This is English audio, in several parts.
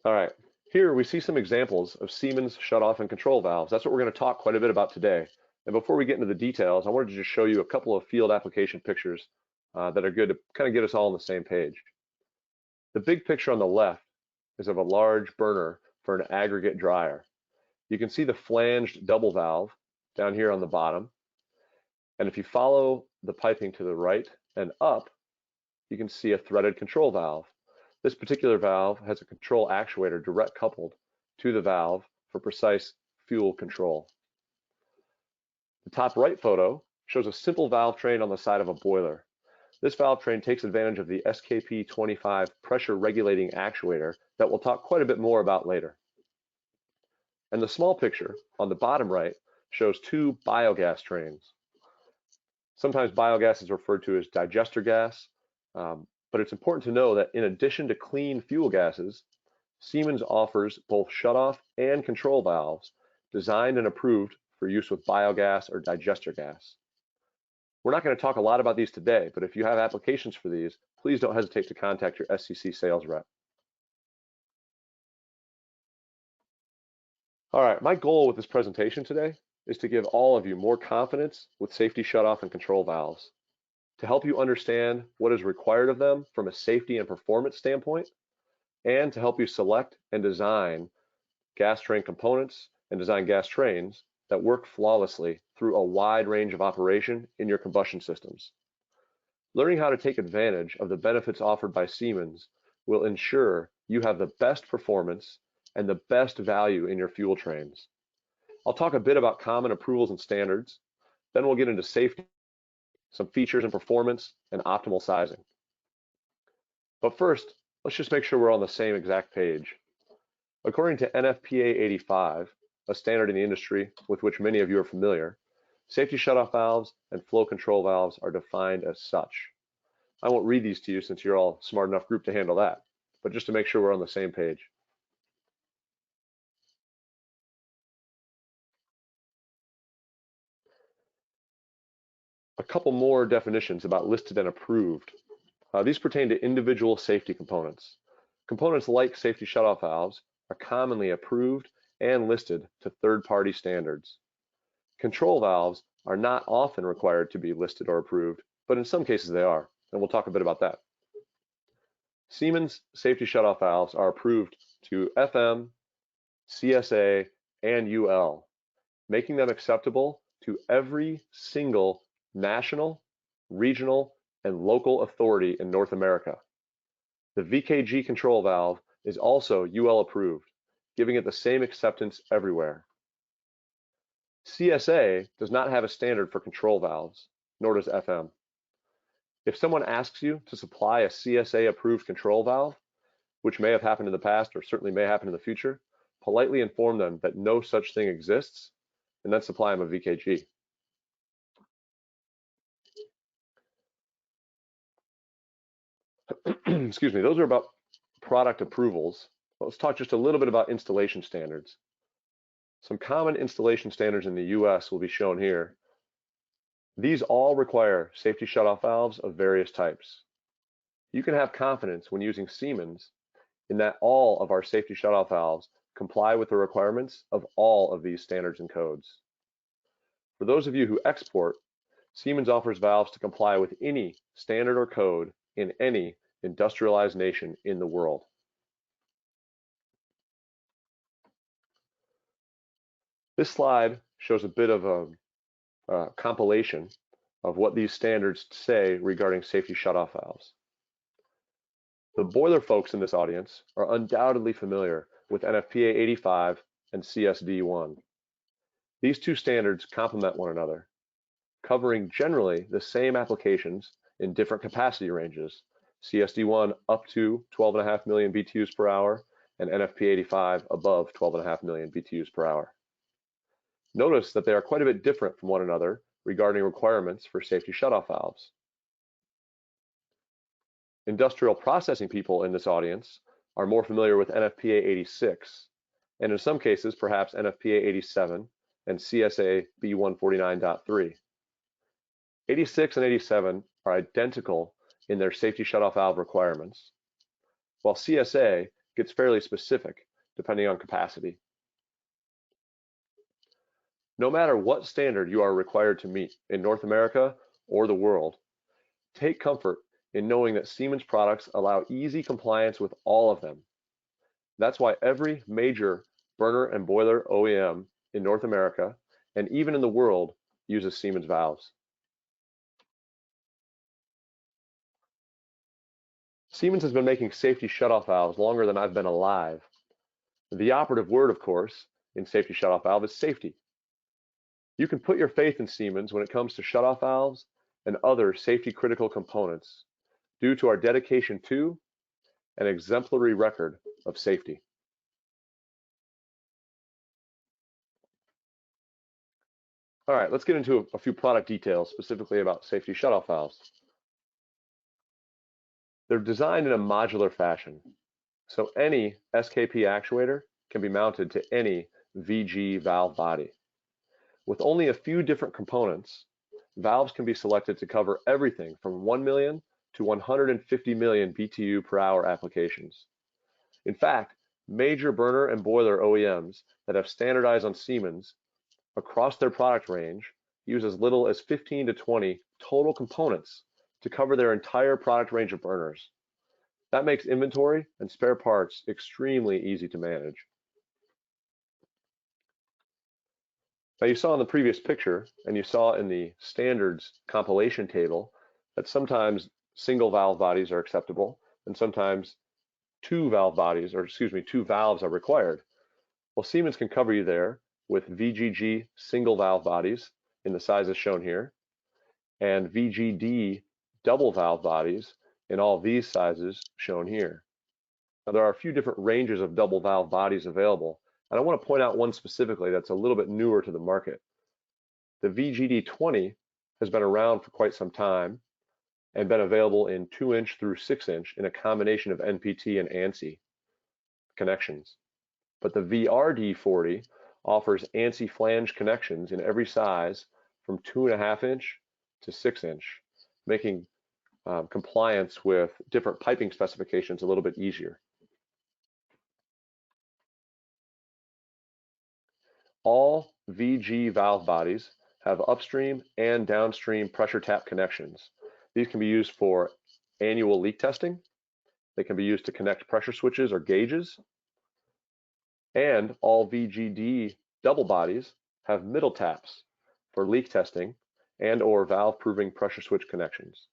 All right, here we see some examples of Siemens shutoff and control valves. That's what we're going to talk quite a bit about today. And before we get into the details, I wanted to just show you a couple of field application pictures that are good to kind of get us all on the same page. The big picture on the left is of a large burner for an aggregate dryer. You can see the flanged double valve down here on the bottom. And if you follow the piping to the right and up, you can see a threaded control valve. This particular valve has a control actuator direct coupled to the valve for precise fuel control. The top right photo shows a simple valve train on the side of a boiler. This valve train takes advantage of the SKP25 pressure regulating actuator that we'll talk quite a bit more about later. And the small picture on the bottom right shows two biogas trains. Sometimes biogas is referred to as digester gas, but it's important to know that in addition to clean fuel gases, Siemens offers both shutoff and control valves designed and approved for use with biogas or digester gas. We're not going to talk a lot about these today, but if you have applications for these, please don't hesitate to contact your SCC sales rep. All right, my goal with this presentation today is to give all of you more confidence with safety shutoff and control valves, to help you understand what is required of them from a safety and performance standpoint, and to help you select and design gas train components and design gas trains that work flawlessly through a wide range of operation in your combustion systems. Learning how to take advantage of the benefits offered by Siemens will ensure you have the best performance and the best value in your fuel trains. I'll talk a bit about common approvals and standards, then we'll get into safety, some features and performance, and optimal sizing. But first, let's just make sure we're on the same exact page. According to NFPA 85, a standard in the industry with which many of you are familiar, safety shutoff valves and flow control valves are defined as such. I won't read these to you since you're all smart enough group to handle that, but just to make sure we're on the same page. A couple more definitions about listed and approved. These pertain to individual safety components. Components like safety shutoff valves are commonly approved and listed to third-party standards. Control valves are not often required to be listed or approved, but in some cases they are, and we'll talk a bit about that. Siemens safety shutoff valves are approved to FM, CSA, and UL, making them acceptable to every single national, regional, and local authority in North America. The VKG control valve is also UL approved, giving it the same acceptance everywhere. CSA does not have a standard for control valves, nor does FM. If someone asks you to supply a CSA approved control valve, which may have happened in the past or certainly may happen in the future, politely inform them that no such thing exists and then supply them a VKG. Excuse me, those are about product approvals. Let's talk just a little bit about installation standards. Some common installation standards in the US will be shown here. These all require safety shutoff valves of various types. You can have confidence when using Siemens in that all of our safety shutoff valves comply with the requirements of all of these standards and codes. For those of you who export, Siemens offers valves to comply with any standard or code in any industrialized nation in the world. This slide shows a bit of a compilation of what these standards say regarding safety shutoff valves. The boiler folks in this audience are undoubtedly familiar with NFPA 85 and CSD1. These two standards complement one another, covering generally the same applications in different capacity ranges, CSD1 up to 12.5 million BTUs per hour and NFPA 85 above 12.5 million BTUs per hour. Notice that they are quite a bit different from one another regarding requirements for safety shutoff valves. Industrial processing people in this audience are more familiar with NFPA 86, and in some cases perhaps NFPA 87 and CSA B149.3. 86 and 87 are identical in their safety shutoff valve requirements, while CSA gets fairly specific depending on capacity. No matter what standard you are required to meet in North America or the world, take comfort in knowing that Siemens products allow easy compliance with all of them. That's why every major burner and boiler OEM in North America and even in the world uses Siemens valves. Siemens has been making safety shutoff valves longer than I've been alive. The operative word, of course, in safety shutoff valve is safety. You can put your faith in Siemens when it comes to shutoff valves and other safety critical components due to our dedication to an exemplary record of safety. All right, let's get into a few product details specifically about safety shutoff valves. They're designed in a modular fashion, so any SKP actuator can be mounted to any VG valve body. With only a few different components, valves can be selected to cover everything from 1 million to 150 million BTU per hour applications. In fact, major burner and boiler OEMs that have standardized on Siemens across their product range use as little as 15 to 20 total components to cover their entire product range of burners. That makes inventory and spare parts extremely easy to manage. Now you saw in the previous picture, and you saw in the standards compilation table, that sometimes single valve bodies are acceptable, and sometimes two valves are required. Well, Siemens can cover you there with VGG single valve bodies in the sizes shown here, and VGD double valve bodies in all these sizes shown here. Now there are a few different ranges of double valve bodies available, and I want to point out one specifically that's a little bit newer to the market. The VGD20 has been around for quite some time and been available in 2-inch through 6-inch in a combination of NPT and ANSI connections. But the VRD40 offers ANSI flange connections in every size from 2.5-inch to 6-inch, making compliance with different piping specifications a little bit easier. All VG valve bodies have upstream and downstream pressure tap connections. These can be used for annual leak testing. They can be used to connect pressure switches or gauges. And all VGD double bodies have middle taps for leak testing and or valve proving pressure switch connections.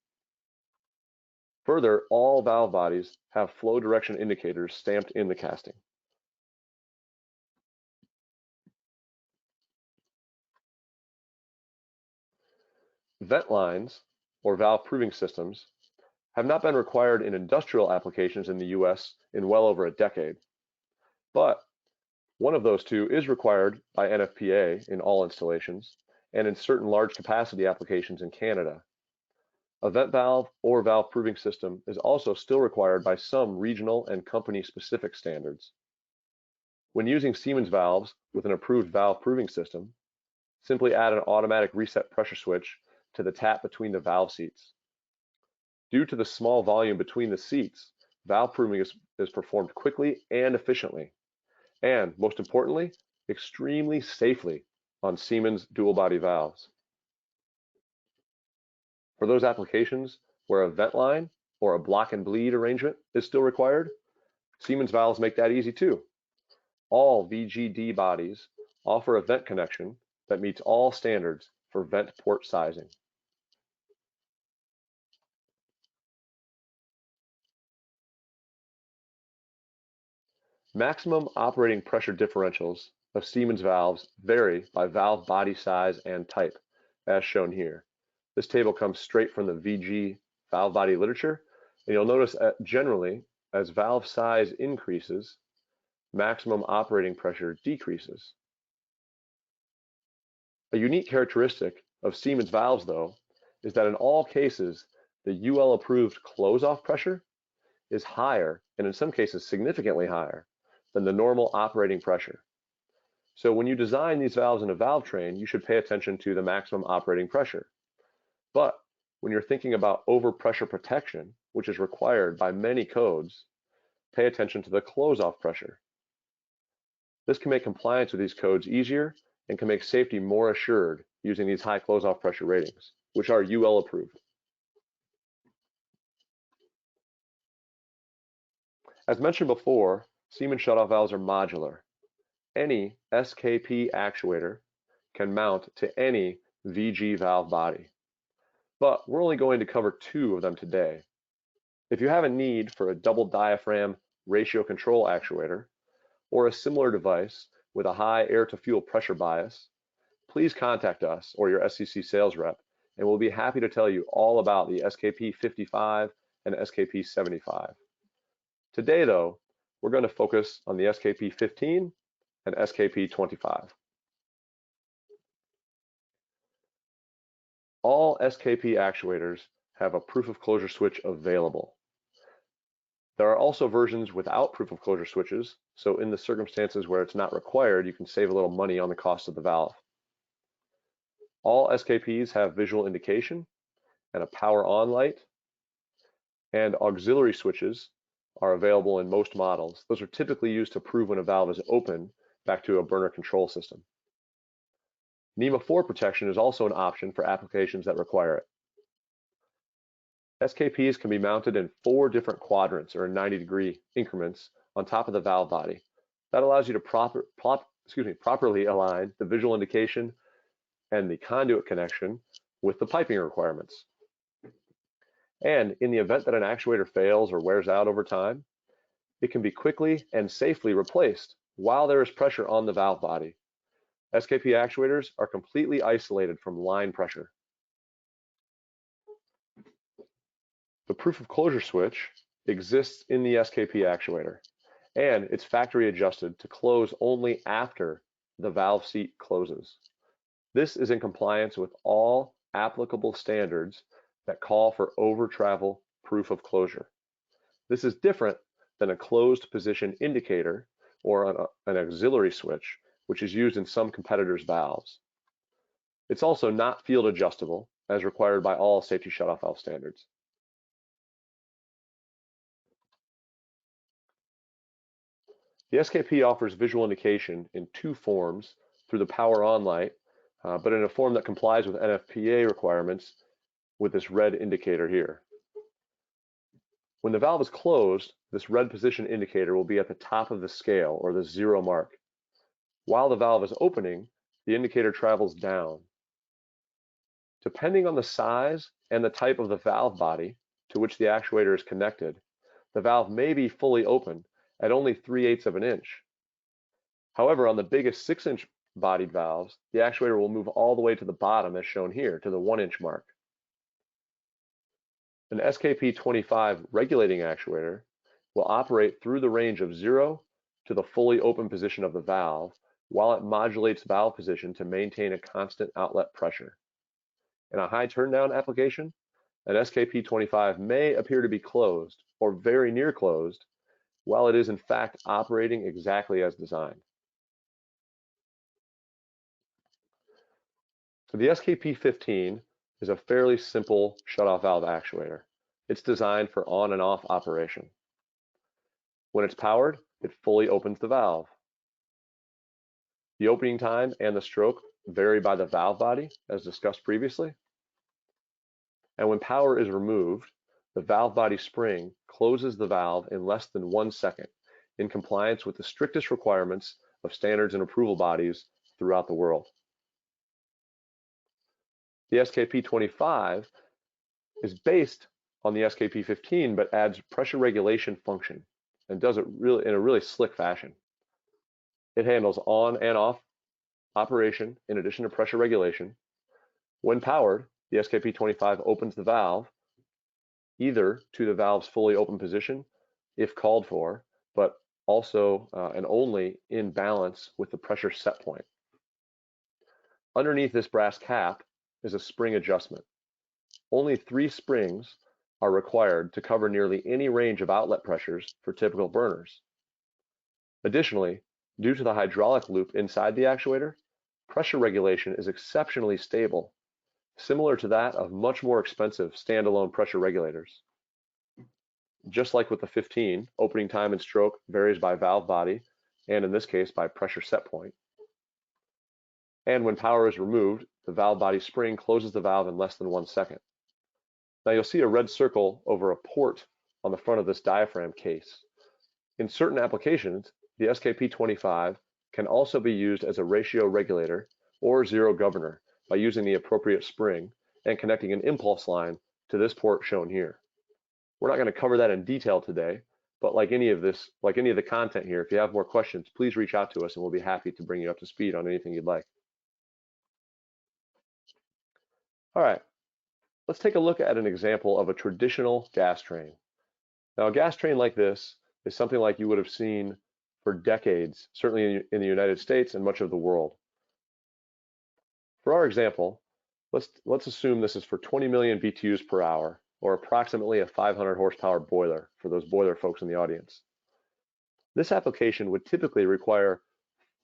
Further, all valve bodies have flow direction indicators stamped in the casting. Vent lines, or valve proving systems, have not been required in industrial applications in the US in well over a decade. But one of those two is required by NFPA in all installations and in certain large capacity applications in Canada. A vent valve or valve proving system is also still required by some regional and company specific standards. When using Siemens valves with an approved valve proving system, simply add an automatic reset pressure switch to the tap between the valve seats. Due to the small volume between the seats, valve proving is performed quickly and efficiently, and most importantly, extremely safely on Siemens dual body valves. For those applications where a vent line or a block and bleed arrangement is still required, Siemens valves make that easy too. All VGD bodies offer a vent connection that meets all standards for vent port sizing. Maximum operating pressure differentials of Siemens valves vary by valve body size and type, as shown here. This table comes straight from the VG valve body literature, and you'll notice that generally, as valve size increases, maximum operating pressure decreases. A unique characteristic of Siemens valves, though, is that in all cases, the UL approved close-off pressure is higher, and in some cases significantly higher, than the normal operating pressure. So when you design these valves in a valve train, you should pay attention to the maximum operating pressure. But when you're thinking about overpressure protection, which is required by many codes, pay attention to the close-off pressure. This can make compliance with these codes easier and can make safety more assured using these high close-off pressure ratings, which are UL approved. As mentioned before, Siemens shutoff valves are modular. Any SKP actuator can mount to any VG valve body, but we're only going to cover 2 of them today. If you have a need for a double diaphragm ratio control actuator or a similar device with a high air-to-fuel pressure bias, please contact us or your SCC sales rep, and we'll be happy to tell you all about the SKP 55 and SKP 75. Today, though, we're going to focus on the SKP 15 and SKP 25. All SKP actuators have a proof of closure switch available. There are also versions without proof of closure switches, so in the circumstances where it's not required, you can save a little money on the cost of the valve. All SKPs have visual indication and a power on light, and auxiliary switches are available in most models. Those are typically used to prove when a valve is open back to a burner control system. NEMA 4 protection is also an option for applications that require it. SKPs can be mounted in 4 different quadrants or 90-degree increments on top of the valve body. That allows you to properly align the visual indication and the conduit connection with the piping requirements. And in the event that an actuator fails or wears out over time, it can be quickly and safely replaced while there is pressure on the valve body. SKP actuators are completely isolated from line pressure. The proof of closure switch exists in the SKP actuator, and it's factory adjusted to close only after the valve seat closes. This is in compliance with all applicable standards that call for over travel proof of closure. This is different than a closed position indicator or an auxiliary switch, which is used in some competitors' valves. It's also not field adjustable as required by all safety shutoff valve standards. The SKP offers visual indication in 2 forms through the power on light, but in a form that complies with NFPA requirements with this red indicator here. When the valve is closed, this red position indicator will be at the top of the scale or the 0 mark. While the valve is opening, the indicator travels down. Depending on the size and the type of the valve body to which the actuator is connected, the valve may be fully open at only 3/8 of an inch. However, on the biggest 6-inch bodied valves, the actuator will move all the way to the bottom as shown here to the 1-inch mark. An SKP 25 regulating actuator will operate through the range of 0 to the fully open position of the valve while it modulates valve position to maintain a constant outlet pressure. In a high turndown application, an SKP 25 may appear to be closed or very near closed, while it is in fact operating exactly as designed. So the SKP 15 is a fairly simple shutoff valve actuator. It's designed for on and off operation. When it's powered, it fully opens the valve. The opening time and the stroke vary by the valve body, as discussed previously. And when power is removed, the valve body spring closes the valve in less than 1 second, in compliance with the strictest requirements of standards and approval bodies throughout the world. The SKP 25 is based on the SKP 15, but adds pressure regulation function and does it really in a really slick fashion. It handles on and off operation in addition to pressure regulation. When powered, the SKP 25 opens the valve either to the valve's fully open position if called for, but also and only in balance with the pressure set point. Underneath this brass cap is a spring adjustment. Only 3 springs are required to cover nearly any range of outlet pressures for typical burners. Additionally, due to the hydraulic loop inside the actuator, pressure regulation is exceptionally stable, similar to that of much more expensive standalone pressure regulators. Just like with the 15, opening time and stroke varies by valve body, and in this case by pressure set point. And when power is removed, the valve body spring closes the valve in less than 1 second. Now you'll see a red circle over a port on the front of this diaphragm case. In certain applications, the SKP25 can also be used as a ratio regulator or zero governor by using the appropriate spring and connecting an impulse line to this port shown here. We're not going to cover that in detail today, but like any of the content here, if you have more questions, please reach out to us and we'll be happy to bring you up to speed on anything you'd like. All right, let's take a look at an example of a traditional gas train. Now, a gas train like this is something like you would have seen for decades, certainly in the United States and much of the world. For our example, let's assume this is for 20 million BTUs per hour, or approximately a 500 horsepower boiler for those boiler folks in the audience. This application would typically require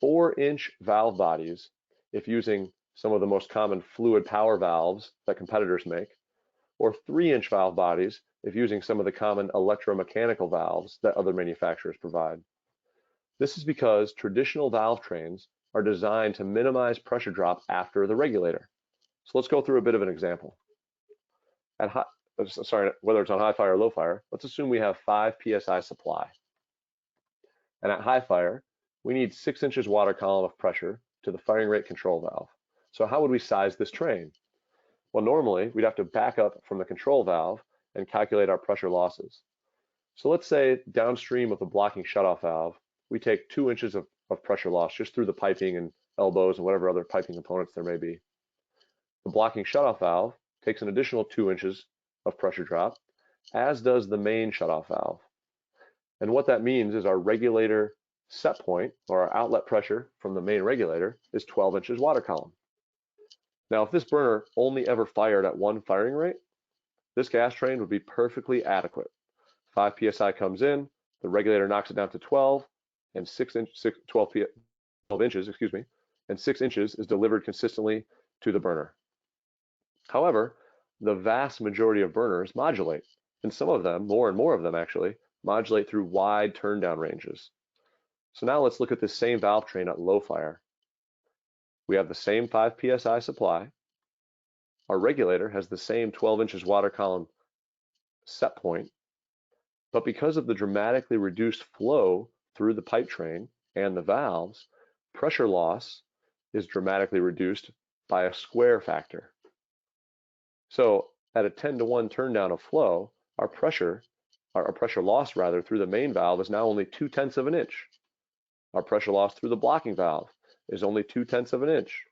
4-inch valve bodies if using some of the most common fluid power valves that competitors make, or 3-inch valve bodies if using some of the common electromechanical valves that other manufacturers provide. This is because traditional valve trains are designed to minimize pressure drop after the regulator. So let's go through a bit of an example. Whether it's on high fire or low fire, let's assume we have 5 psi supply. And at high fire, we need 6 inches water column of pressure to the firing rate control valve. So how would we size this train? Well, normally we'd have to back up from the control valve and calculate our pressure losses. So let's say downstream of the blocking shutoff valve, we take 2 inches of pressure loss just through the piping and elbows and whatever other piping components there may be. The blocking shutoff valve takes an additional 2 inches of pressure drop, as does the main shutoff valve. And what that means is our regulator set point, or our outlet pressure from the main regulator, is 12 inches water column. Now, if this burner only ever fired at 1 firing rate, this gas train would be perfectly adequate. 5 psi comes in, the regulator knocks it down to 12, and 12 inches, and 6 inches is delivered consistently to the burner. However, the vast majority of burners modulate, and some of them, more and more of them actually, modulate through wide turn down ranges. So now let's look at this same valve train at low fire. We have the same 5 psi supply. Our regulator has the same 12 inches water column set point, but because of the dramatically reduced flow through the pipe train and the valves, pressure loss is dramatically reduced by a square factor. So at a 10-to-1 turn down of flow, our pressure loss through the main valve is now only 2/10 of an inch. Our pressure loss through the blocking valve is only 2/10 of an inch.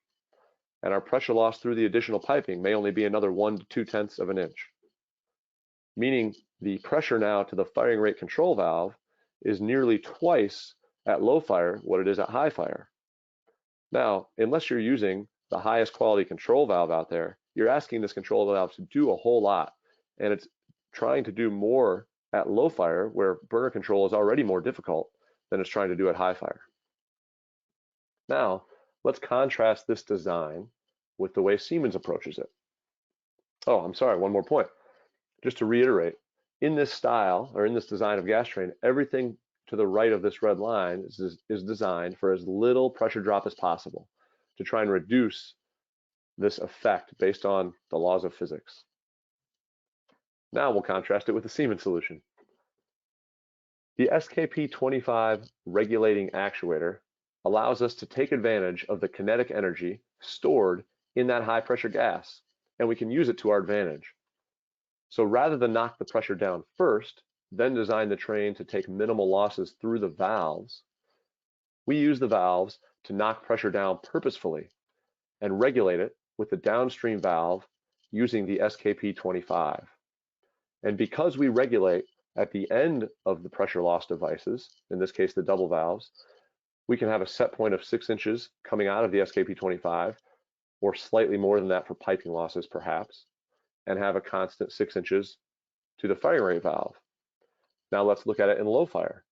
And our pressure loss through the additional piping may only be another 1 to 2/10 of an inch. Meaning the pressure now to the firing rate control valve is nearly twice at low fire what it is at high fire. Now, unless you're using the highest quality control valve out there, you're asking this control valve to do a whole lot, and it's trying to do more at low fire where burner control is already more difficult than it's trying to do at high fire. Now, let's contrast this design with the way Siemens approaches it. Oh, I'm sorry, one more point. Just to reiterate, in this style, or in this design of gas train, everything to the right of this red line is designed for as little pressure drop as possible to try and reduce this effect based on the laws of physics. Now we'll contrast it with the Siemens solution. The SKP25 regulating actuator allows us to take advantage of the kinetic energy stored in that high pressure gas, and we can use it to our advantage. So rather than knock the pressure down first, then design the train to take minimal losses through the valves, we use the valves to knock pressure down purposefully and regulate it with the downstream valve using the SKP25. And because we regulate at the end of the pressure loss devices, in this case the double valves, we can have a set point of 6 inches coming out of the SKP25, or slightly more than that for piping losses perhaps, and have a constant 6 inches to the firing rate valve. Now let's look at it in low fire.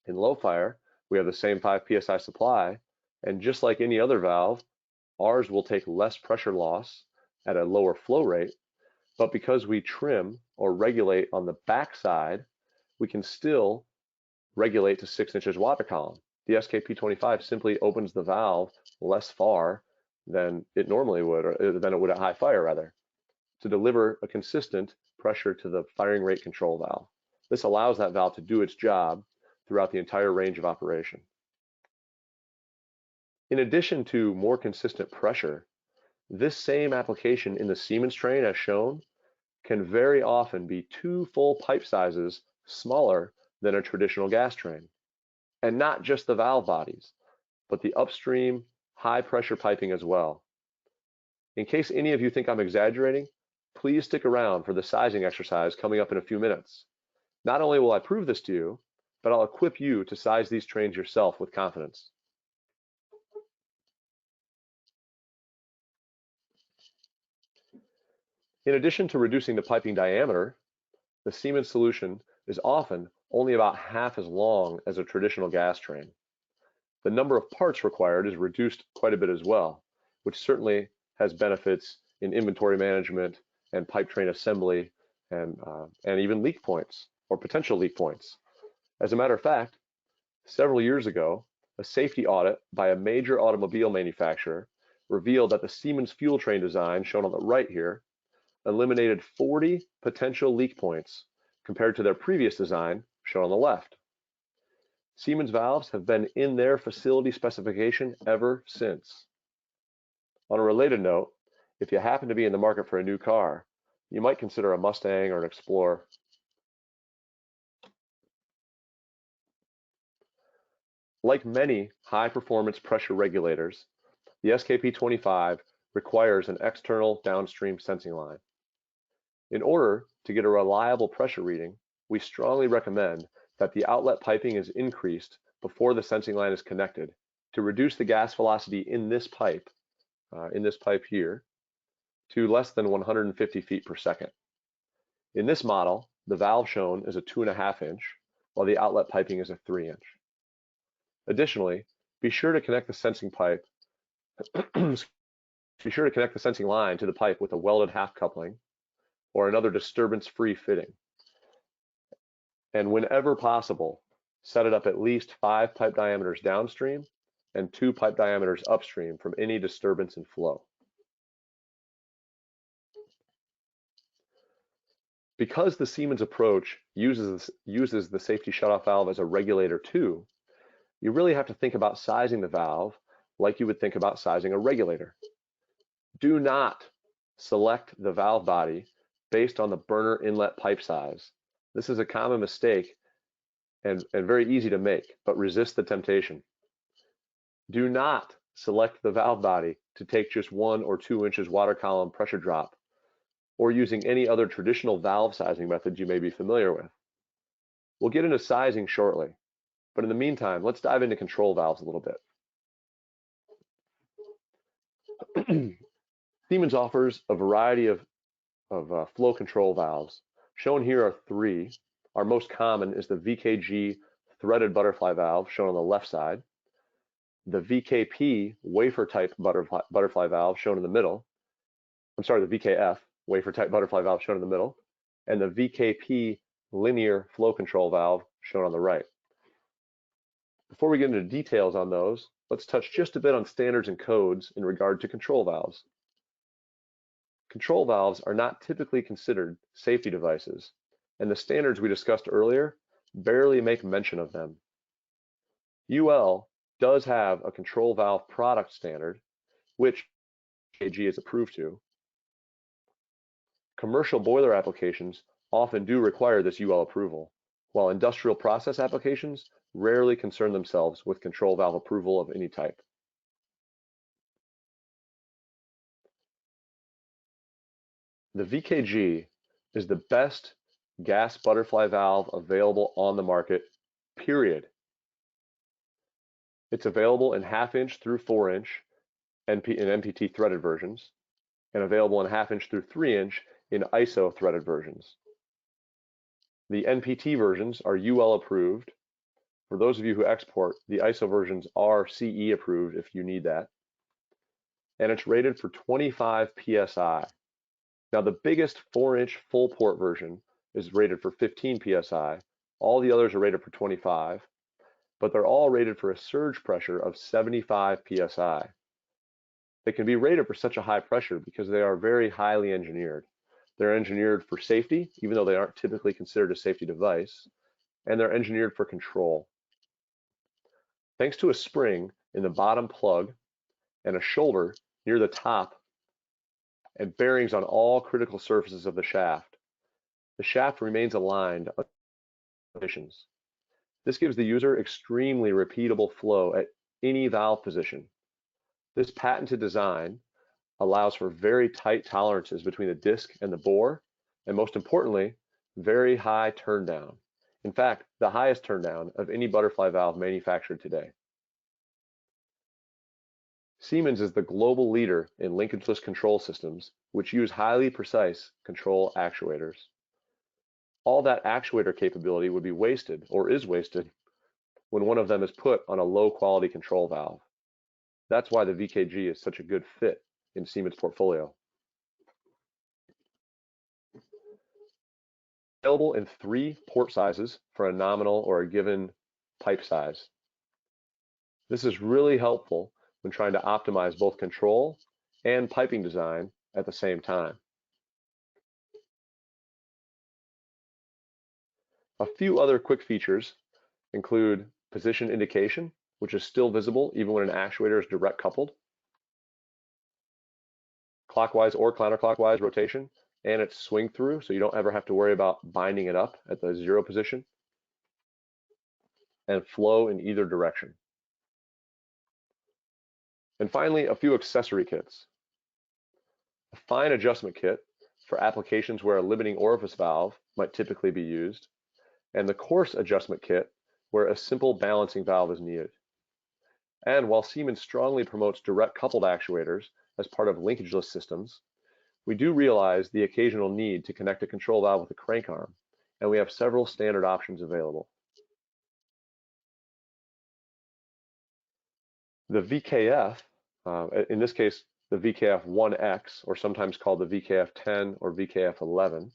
In low fire, we have the same 5 psi supply, and just like any other valve, ours will take less pressure loss at a lower flow rate, But because we trim or regulate on the back side, we can still regulate to 6 inches water column. The SKP25 simply opens the valve less far than it normally would, or than it would at high fire rather, to deliver a consistent pressure to the firing rate control valve. This allows that valve to do its job throughout the entire range of operation. In addition to more consistent pressure, this same application in the Siemens train as shown can very often be 2 full pipe sizes smaller than a traditional gas train. And not just the valve bodies, but the upstream high pressure piping as well. In case any of you think I'm exaggerating, please stick around for the sizing exercise coming up in a few minutes. Not only will I prove this to you, but I'll equip you to size these trains yourself with confidence. In addition to reducing the piping diameter, the Siemens solution is often only about half as long as a traditional gas train. The number of parts required is reduced quite a bit as well, which certainly has benefits in inventory management and pipe train assembly and even leak points or potential leak points. As a matter of fact, several years ago, a safety audit by a major automobile manufacturer revealed that the Siemens fuel train design, shown on the right here, eliminated 40 potential leak points compared to their previous design, shown on the left. Siemens valves have been in their facility specification ever since. On a related note, if you happen to be in the market for a new car, you might consider a Mustang or an Explorer. Like many high-performance pressure regulators, the SKP25 requires an external downstream sensing line. In order to get a reliable pressure reading, we strongly recommend that the outlet piping is increased before the sensing line is connected to reduce the gas velocity in this pipe here, to less than 150 feet per second. In this model, the valve shown is a 2.5 inch, while the outlet piping is a 3 inch. Additionally, be sure to connect the sensing line to the pipe with a welded half coupling or another disturbance-free fitting. And whenever possible, set it up at least 5 pipe diameters downstream and 2 pipe diameters upstream from any disturbance in flow. Because the Siemens approach uses the safety shutoff valve as a regulator too, you really have to think about sizing the valve like you would think about sizing a regulator. Do not select the valve body based on the burner inlet pipe size. This is a common mistake and very easy to make, but resist the temptation. Do not select the valve body to take just 1 or 2 inches water column pressure drop, or using any other traditional valve sizing methods you may be familiar with. We'll get into sizing shortly, but in the meantime, let's dive into control valves a little bit. Siemens offers a variety of flow control valves. Shown here are 3. Our most common is the VKG threaded butterfly valve, shown on the left side, the VKP wafer type butterfly valve, shown in the middle. I'm sorry, the VKF wafer type butterfly valve, shown in the middle, and the VKP linear flow control valve, shown on the right. Before we get into details on those, let's touch just a bit on standards and codes in regard to control valves. Control valves are not typically considered safety devices, and the standards we discussed earlier barely make mention of them. UL does have a control valve product standard, which KG is approved to. Commercial boiler applications often do require this UL approval, while industrial process applications rarely concern themselves with control valve approval of any type. The VKG is the best gas butterfly valve available on the market, period. It's available in 1/2 inch through 4 inch in NPT threaded versions, and available in 1/2 inch through 3 inch in ISO threaded versions. The NPT versions are UL approved. For those of you who export, the ISO versions are CE approved if you need that. And it's rated for 25 PSI. Now, the biggest 4-inch full port version is rated for 15 psi. All the others are rated for 25, but they're all rated for a surge pressure of 75 psi. They can be rated for such a high pressure because they are very highly engineered. They're engineered for safety, even though they aren't typically considered a safety device, and they're engineered for control. Thanks to a spring in the bottom plug and a shoulder near the top and bearings on all critical surfaces of the shaft remains aligned under conditions. This gives the user extremely repeatable flow at any valve position. This patented design allows for very tight tolerances between the disc and the bore, and most importantly, very high turn down. In fact, the highest turn down of any butterfly valve manufactured today. Siemens is the global leader in linkageless control systems, which use highly precise control actuators. All that actuator capability would be wasted, or is wasted, when one of them is put on a low quality control valve. That's why the VKG is such a good fit in Siemens' portfolio. Available in 3 port sizes for a nominal or a given pipe size. This is really helpful when trying to optimize both control and piping design at the same time. A few other quick features include position indication, which is still visible even when an actuator is direct coupled, clockwise or counterclockwise rotation, and its swing through, so you don't ever have to worry about binding it up at the 0 position, and flow in either direction. And finally, a few accessory kits. A fine adjustment kit for applications where a limiting orifice valve might typically be used, and the coarse adjustment kit where a simple balancing valve is needed. And while Siemens strongly promotes direct coupled actuators as part of linkageless systems, we do realize the occasional need to connect a control valve with a crank arm, and we have several standard options available. The VKF, in this case, the VKF-1X, or sometimes called the VKF-10 or VKF-11,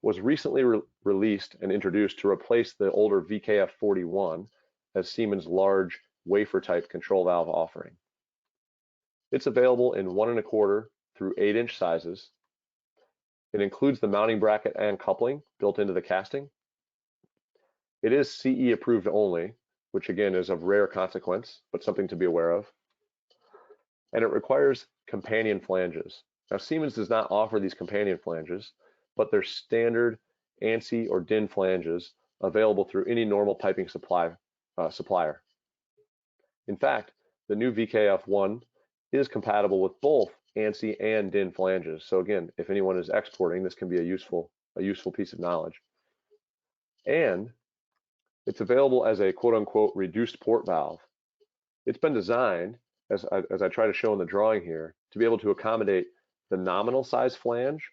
was recently released and introduced to replace the older VKF-41 as Siemens' large wafer-type control valve offering. It's available in 1 1/4 through 8-inch sizes. It includes the mounting bracket and coupling built into the casting. It is CE approved only, which again is of rare consequence, but something to be aware of. And it requires companion flanges. Now, Siemens does not offer these companion flanges, but they're standard ANSI or DIN flanges available through any normal piping supplier. In fact, the new VKF-1 is compatible with both ANSI and DIN flanges. So again, if anyone is exporting, this can be a useful piece of knowledge. And it's available as a quote-unquote reduced port valve. It's been designed, as I try to show in the drawing here, to be able to accommodate the nominal size flange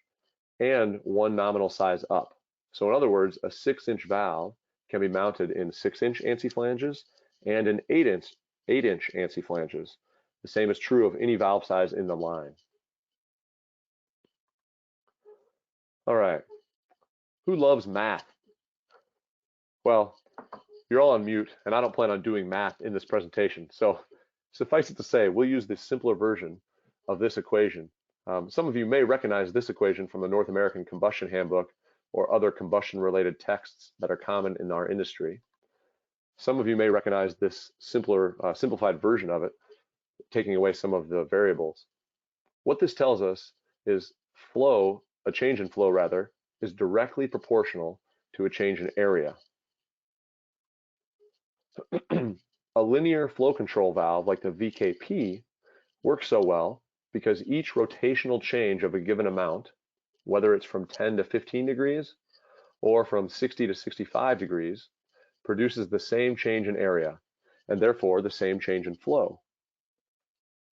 and one nominal size up. So in other words, a 6-inch valve can be mounted in 6-inch ANSI flanges and in 8-inch ANSI flanges. The same is true of any valve size in the line. All right, who loves math? Well, you're all on mute, and I don't plan on doing math in this presentation. So suffice it to say, we'll use the simpler version of this equation. Some of you may recognize this equation from the North American Combustion Handbook or other combustion-related texts that are common in our industry. Some of you may recognize this simplified version of it, taking away some of the variables. What this tells us is a change in flow rather, is directly proportional to a change in area. A linear flow control valve like the VKP works so well because each rotational change of a given amount, whether it's from 10 to 15 degrees or from 60 to 65 degrees, produces the same change in area and therefore the same change in flow.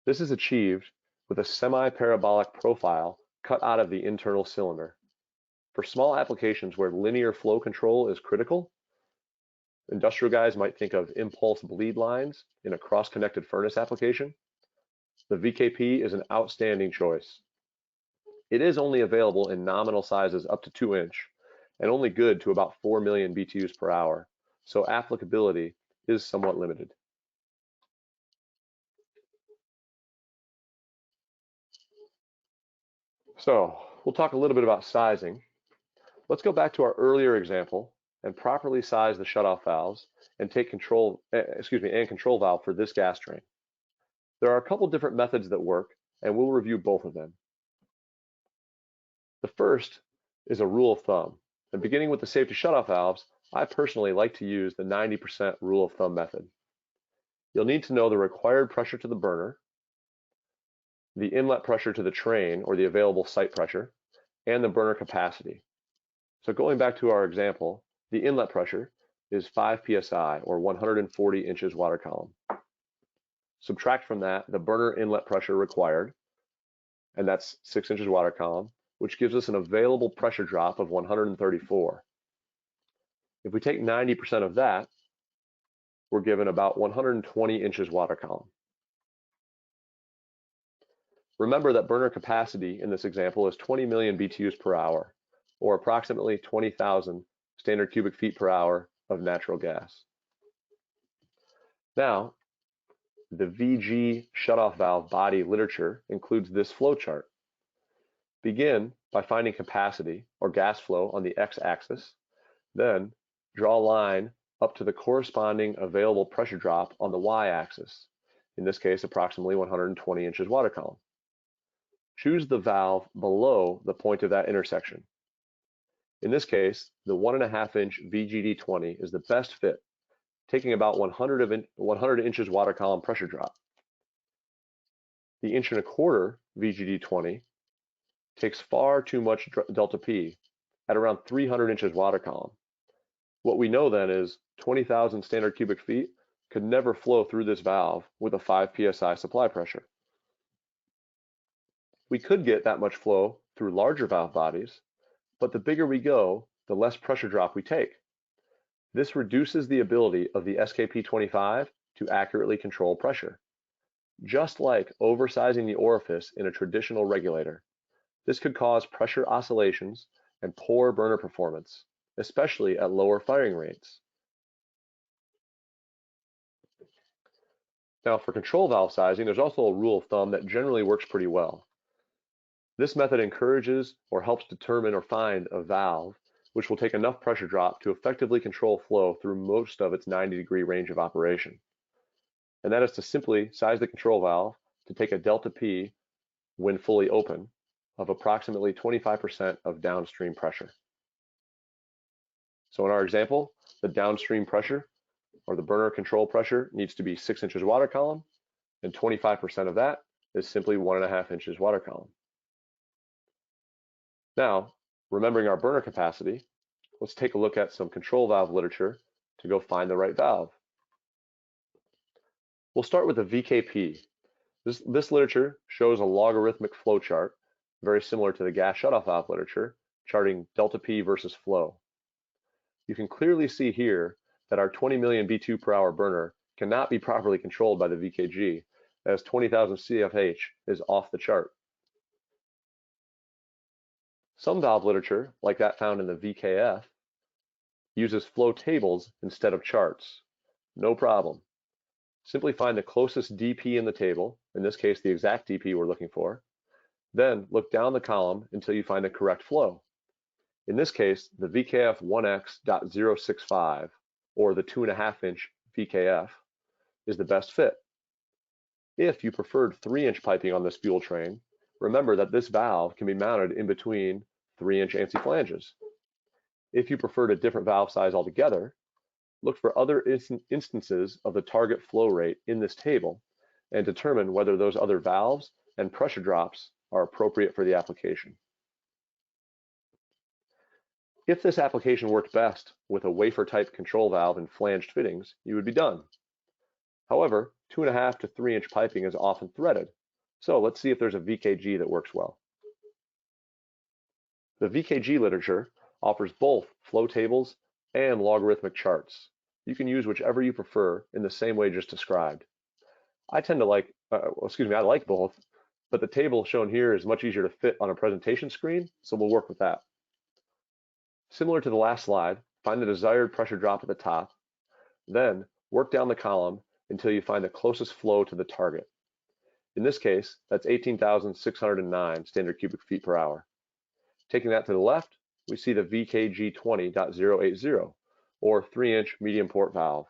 This is achieved with a semi-parabolic profile cut out of the internal cylinder. For small applications where linear flow control is critical, industrial guys might think of impulse bleed lines in a cross-connected furnace application. The VKP is an outstanding choice. It is only available in nominal sizes up to 2 inch and only good to about 4 million BTUs per hour, so applicability is somewhat limited. So we'll talk a little bit about sizing. Let's go back to our earlier example and properly size the shutoff valves and take control valve for this gas train. There are a couple different methods that work, and we'll review both of them. The first is a rule of thumb, and beginning with the safety shutoff valves, I personally like to use the 90% rule of thumb method. You'll need to know the required pressure to the burner, the inlet pressure to the train or the available site pressure, and the burner capacity. So going back to our example, the inlet pressure is 5 psi or 140 inches water column. Subtract from that the burner inlet pressure required, and that's 6 inches water column, which gives us an available pressure drop of 134. If we take 90% of that, we're given about 120 inches water column. Remember that burner capacity in this example is 20 million BTUs per hour, or approximately 20,000 standard cubic feet per hour of natural gas. Now, the VG shutoff valve body literature includes this flow chart. Begin by finding capacity or gas flow on the x-axis, then draw a line up to the corresponding available pressure drop on the y-axis, in this case approximately 120 inches water column. Choose the valve below the point of that intersection. In this case, the 1.5 inch VGD20 is the best fit, taking about 100 inches water column pressure drop. The 1.25 inch VGD20 takes far too much delta P at around 300 inches water column. What we know then is 20,000 standard cubic feet could never flow through this valve with a 5 psi supply pressure. We could get that much flow through larger valve bodies, but the bigger we go, the less pressure drop we take. This reduces the ability of the SKP25 to accurately control pressure. Just like oversizing the orifice in a traditional regulator, this could cause pressure oscillations and poor burner performance, especially at lower firing rates. Now, for control valve sizing, there's also a rule of thumb that generally works pretty well. This method encourages or helps determine or find a valve which will take enough pressure drop to effectively control flow through most of its 90-degree range of operation. And that is to simply size the control valve to take a delta P when fully open of approximately 25% of downstream pressure. So in our example, the downstream pressure or the burner control pressure needs to be 6 inches water column, and 25% of that is simply 1.5 inches water column. Now, remembering our burner capacity, let's take a look at some control valve literature to go find the right valve. We'll start with the VKP. This literature shows a logarithmic flow chart, very similar to the gas shutoff valve literature, charting delta P versus flow. You can clearly see here that our 20 million B2 per hour burner cannot be properly controlled by the VKG, as 20,000 CFH is off the chart. Some valve literature, like that found in the VKF, uses flow tables instead of charts. No problem. Simply find the closest DP in the table, in this case the exact DP we're looking for, then look down the column until you find the correct flow. In this case, the VKF 1x.065, or the 2.5 inch VKF, is the best fit. If you preferred 3-inch piping on this fuel train, remember that this valve can be mounted in between 3-inch ANSI flanges. If you preferred a different valve size altogether, look for other instances of the target flow rate in this table and determine whether those other valves and pressure drops are appropriate for the application. If this application worked best with a wafer type control valve and flanged fittings, you would be done. However, 2.5 to 3-inch piping is often threaded, so let's see if there's a VKG that works well. The VKG literature offers both flow tables and logarithmic charts. You can use whichever you prefer in the same way just described. I like both, but the table shown here is much easier to fit on a presentation screen, so we'll work with that. Similar to the last slide, find the desired pressure drop at the top, then work down the column until you find the closest flow to the target. In this case, that's 18,609 standard cubic feet per hour. Taking that to the left, we see the VKG 20.080, or 3-inch medium port valve.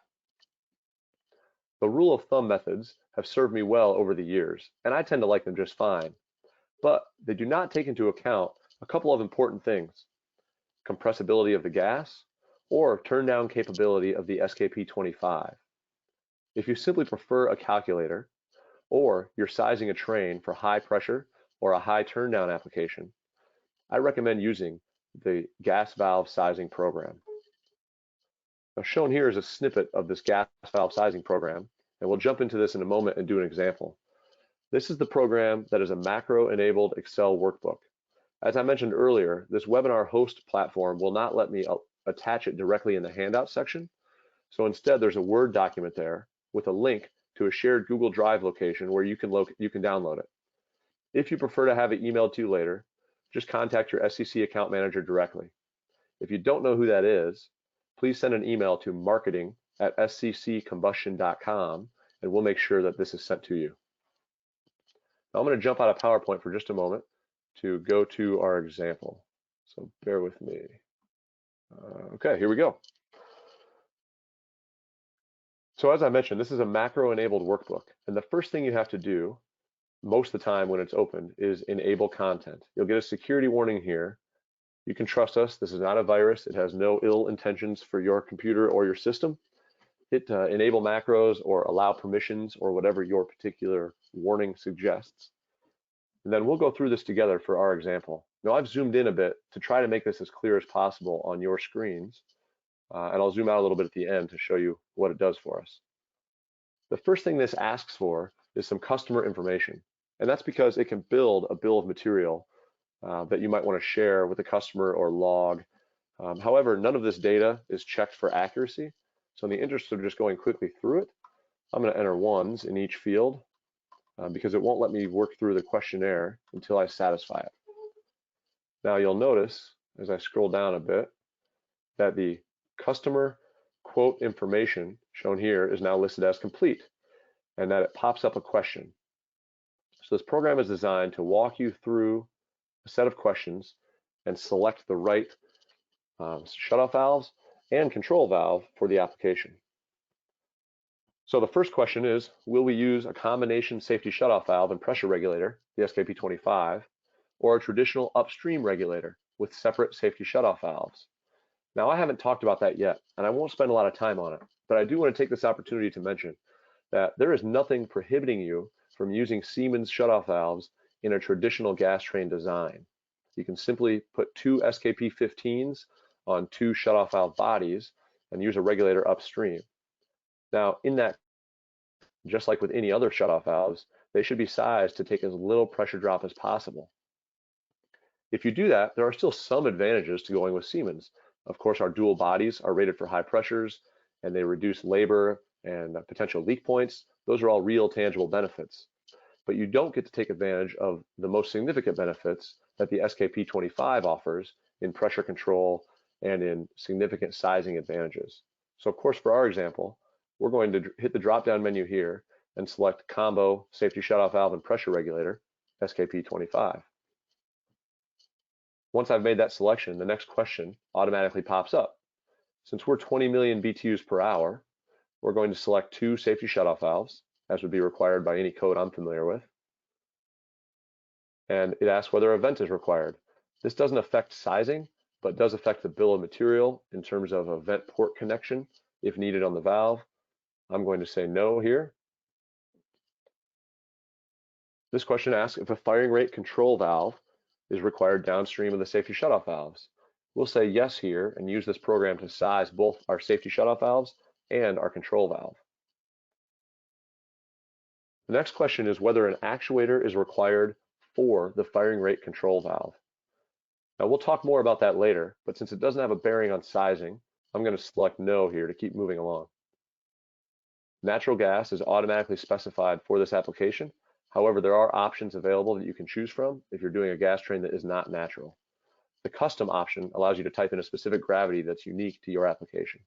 The rule of thumb methods have served me well over the years, and I tend to like them just fine, but they do not take into account a couple of important things: compressibility of the gas, or turn down capability of the SKP25. If you simply prefer a calculator, or you're sizing a train for high pressure or a high turn down application, I recommend using the gas valve sizing program. Now, shown here is a snippet of this gas valve sizing program, and we'll jump into this in a moment and do an example. This is the program that is a macro-enabled Excel workbook. As I mentioned earlier, this webinar host platform will not let me attach it directly in the handout section. So instead, there's a Word document there with a link to a shared Google Drive location where you can download it. If you prefer to have it emailed to you later, just contact your SCC account manager directly. If you don't know who that is, please send an email to marketing@scccombustion.com, and we'll make sure that this is sent to you. Now I'm going to jump out of PowerPoint for just a moment to go to our example. So bear with me. Okay, here we go. So as I mentioned, this is a macro-enabled workbook, and the first thing you have to do most of the time when it's open is enable content. You'll get a security warning here. You can trust us, this is not a virus. It has no ill intentions for your computer or your system. Hit enable macros or allow permissions or whatever your particular warning suggests. And then we'll go through this together for our example. Now I've zoomed in a bit to try to make this as clear as possible on your screens. And I'll zoom out a little bit at the end to show you what it does for us. The first thing this asks for is some customer information. And that's because it can build a bill of material that you might want to share with a customer or log. However, none of this data is checked for accuracy. So in the interest of just going quickly through it, I'm going to enter ones in each field because it won't let me work through the questionnaire until I satisfy it. Now you'll notice as I scroll down a bit that the customer quote information shown here is now listed as complete, and that it pops up a question. So this program is designed to walk you through a set of questions and select the right shutoff valves and control valve for the application. So the first question is, will we use a combination safety shutoff valve and pressure regulator, the SKP25, or a traditional upstream regulator with separate safety shutoff valves? Now, I haven't talked about that yet, and I won't spend a lot of time on it, but I do want to take this opportunity to mention that there is nothing prohibiting you from using Siemens shutoff valves in a traditional gas train design. You can simply put two SKP15s on two shutoff valve bodies and use a regulator upstream. Now, in that, just like with any other shutoff valves, they should be sized to take as little pressure drop as possible. If you do that, there are still some advantages to going with Siemens. Of course, our dual bodies are rated for high pressures, and they reduce labor and potential leak points. Those are all real tangible benefits. But you don't get to take advantage of the most significant benefits that the SKP25 offers in pressure control and in significant sizing advantages. So of course, for our example, we're going to hit the drop-down menu here and select Combo Safety Shutoff Valve and Pressure Regulator, SKP25. Once I've made that selection, the next question automatically pops up. Since we're 20 million BTUs per hour, we're going to select two safety shutoff valves, as would be required by any code I'm familiar with. And it asks whether a vent is required. This doesn't affect sizing, but does affect the bill of material in terms of a vent port connection if needed on the valve. I'm going to say no here. This question asks if a firing rate control valve is required downstream of the safety shutoff valves. We'll say yes here and use this program to size both our safety shutoff valves and our control valve. The next question is whether an actuator is required for the firing rate control valve. Now we'll talk more about that later, but since it doesn't have a bearing on sizing, I'm going to select no here to keep moving along. Natural gas is automatically specified for this application. However, there are options available that you can choose from if you're doing a gas train that is not natural. The custom option allows you to type in a specific gravity that's unique to your application.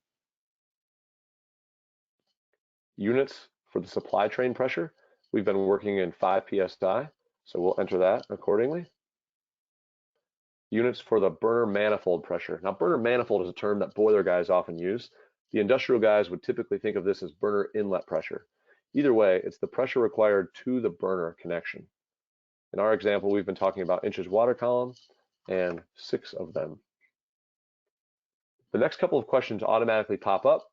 Units for the supply train pressure, we've been working in 5 psi, so we'll enter that accordingly. Units for the burner manifold pressure. Now, burner manifold is a term that boiler guys often use. The industrial guys would typically think of this as burner inlet pressure. Either way, it's the pressure required to the burner connection. In our example, we've been talking about inches water column and 6 of them. The next couple of questions automatically pop up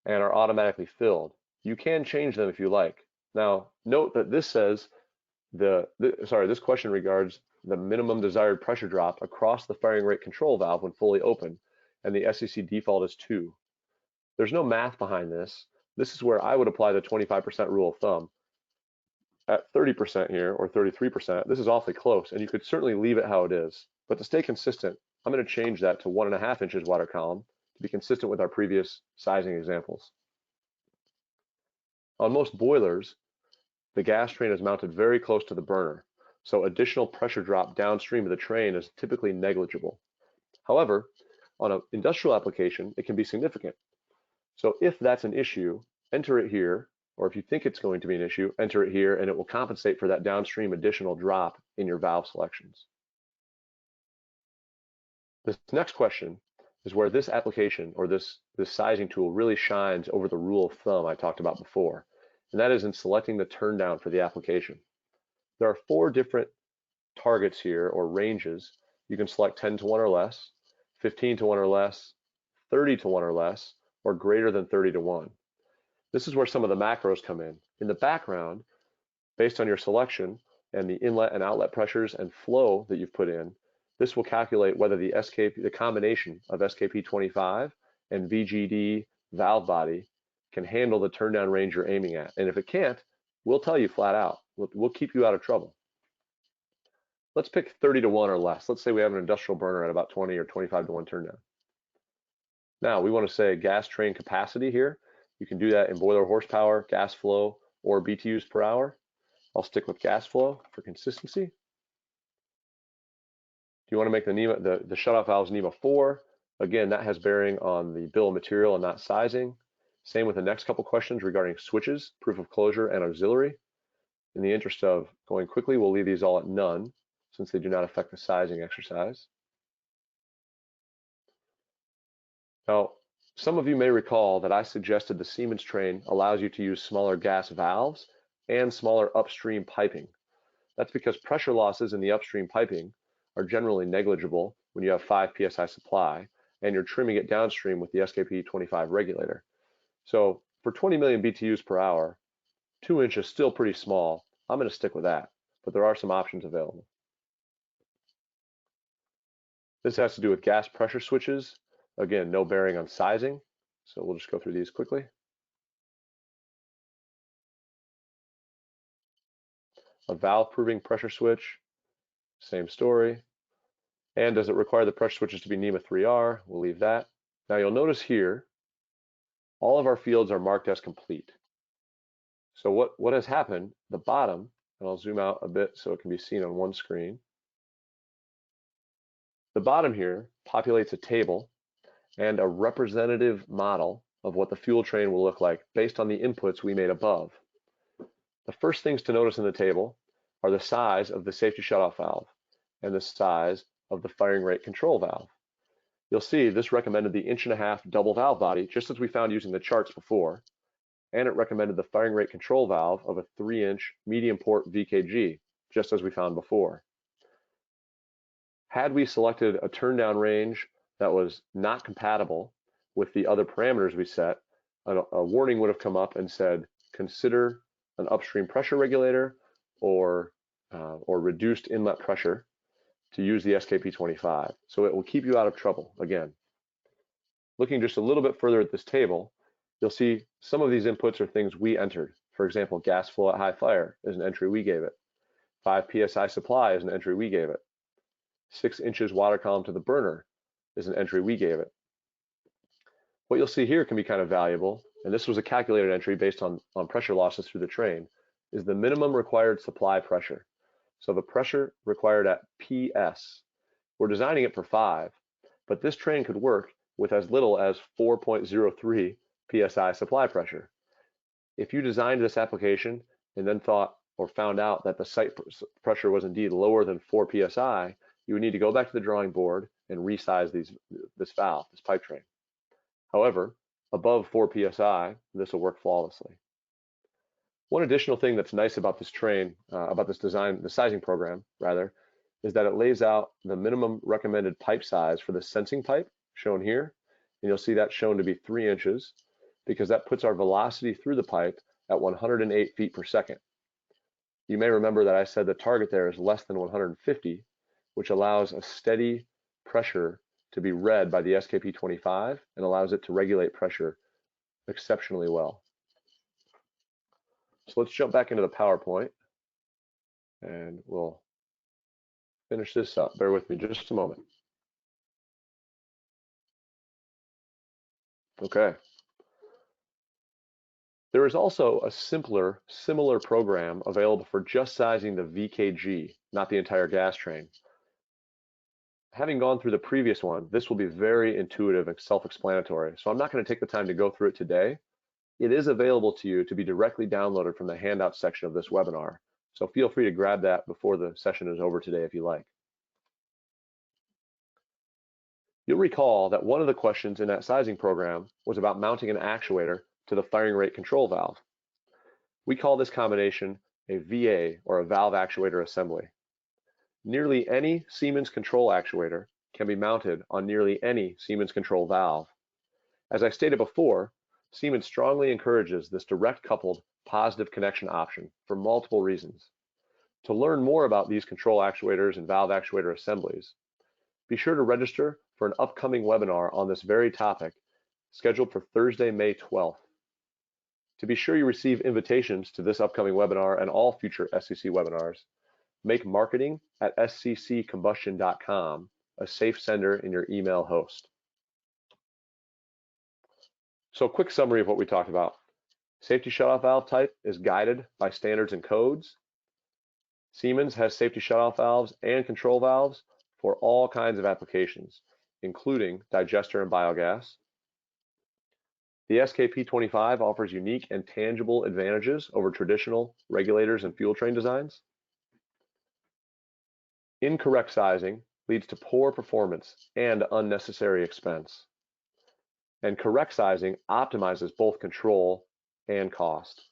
and are automatically filled. You can change them if you like. Now, note that this says this question regards the minimum desired pressure drop across the firing rate control valve when fully open, and the SEC default is 2. There's no math behind this. This is where I would apply the 25% rule of thumb. At 30% here, or 33%, this is awfully close, and you could certainly leave it how it is. But to stay consistent, I'm going to change that to 1.5 inches water column to be consistent with our previous sizing examples. On most boilers, the gas train is mounted very close to the burner, so additional pressure drop downstream of the train is typically negligible. However, on an industrial application, it can be significant. So if that's an issue, enter it here, or if you think it's going to be an issue, enter it here, and it will compensate for that downstream additional drop in your valve selections. This next question is where this application, or this sizing tool, really shines over the rule of thumb I talked about before, and that is in selecting the turn down for the application. There are 4 different targets here, or ranges. You can select 10 to 1 or less, 15 to 1 or less, 30 to 1 or less, or greater than 30 to 1. This is where some of the macros come in. In the background, based on your selection and the inlet and outlet pressures and flow that you've put in, this will calculate whether the combination of SKP25 and VGD valve body can handle the turn down range you're aiming at. And if it can't, we'll tell you flat out. We'll keep you out of trouble. Let's pick 30 to 1 or less. Let's say we have an industrial burner at about 20 or 25 to 1 turn down. Now we want to say gas train capacity here. You can do that in boiler horsepower, gas flow, or BTUs per hour. I'll stick with gas flow for consistency. Do you want to make the shutoff valves NEMA 4? Again, that has bearing on the bill of material and not sizing. Same with the next couple questions regarding switches, proof of closure, and auxiliary. In the interest of going quickly, we'll leave these all at none since they do not affect the sizing exercise. Now, some of you may recall that I suggested the Siemens train allows you to use smaller gas valves and smaller upstream piping. That's because pressure losses in the upstream piping are generally negligible when you have 5 psi supply and you're trimming it downstream with the SKP25 regulator. So for 20 million BTUs per hour, 2 inches is still pretty small. I'm going to stick with that, but there are some options available. This has to do with gas pressure switches. Again, no bearing on sizing, so we'll just go through these quickly. A valve proving pressure switch, same story. And does it require the pressure switches to be NEMA 3R? We'll leave that. Now you'll notice here, all of our fields are marked as complete. So what has happened, the bottom, and I'll zoom out a bit so it can be seen on one screen. The bottom here populates a table and a representative model of what the fuel train will look like based on the inputs we made above. The first things to notice in the table are the size of the safety shutoff valve and the size of the firing rate control valve. You'll see this recommended the 1.5-inch double valve body, just as we found using the charts before, and it recommended the firing rate control valve of a 3-inch medium port VKG, just as we found before. Had we selected a turn down range that was not compatible with the other parameters we set, a warning would have come up and said, consider an upstream pressure regulator or reduced inlet pressure to use the SKP25. So it will keep you out of trouble. Again, looking just a little bit further at this table, you'll see some of these inputs are things we entered. For example, gas flow at high fire is an entry we gave it. 5 psi supply is an entry we gave it. 6 inches water column to the burner is an entry we gave it. What you'll see here can be kind of valuable, and this was a calculated entry based on pressure losses through the train. is the minimum required supply pressure. So the pressure required at PS. We're designing it for 5, but this train could work with as little as 4.03 PSI supply pressure. If you designed this application and then thought or found out that the site pressure was indeed lower than 4 PSI, you would need to go back to the drawing board and resize this valve, this pipe train. However, above 4 PSI, this will work flawlessly. One additional thing that's nice about this train, about this design, the sizing program rather, is that it lays out the minimum recommended pipe size for the sensing pipe shown here. And you'll see that shown to be 3 inches because that puts our velocity through the pipe at 108 feet per second. You may remember that I said the target there is less than 150, which allows a steady pressure to be read by the SKP25 and allows it to regulate pressure exceptionally well. So let's jump back into the PowerPoint and we'll finish this up. Bear with me just a moment. Okay. There is also a similar program available for just sizing the VKG, not the entire gas train. Having gone through the previous one, this will be very intuitive and self-explanatory, so I'm not going to take the time to go through it today. It is available to you to be directly downloaded from the handout section of this webinar, so feel free to grab that before the session is over today if you like. You'll recall that one of the questions in that sizing program was about mounting an actuator to the firing rate control valve. We call this combination a VA, or a valve actuator assembly. Nearly any Siemens control actuator can be mounted on nearly any Siemens control valve. As I stated before, Siemens strongly encourages this direct coupled positive connection option for multiple reasons. To learn more about these control actuators and valve actuator assemblies, be sure to register for an upcoming webinar on this very topic scheduled for Thursday, May 12th. To be sure you receive invitations to this upcoming webinar and all future SCC webinars, make marketing@scccombustion.com a safe sender in your email host. So a quick summary of what we talked about. Safety shutoff valve type is guided by standards and codes. Siemens has safety shutoff valves and control valves for all kinds of applications, including digester and biogas. The SKP25 offers unique and tangible advantages over traditional regulators and fuel train designs. Incorrect sizing leads to poor performance and unnecessary expense. And correct sizing optimizes both control and cost.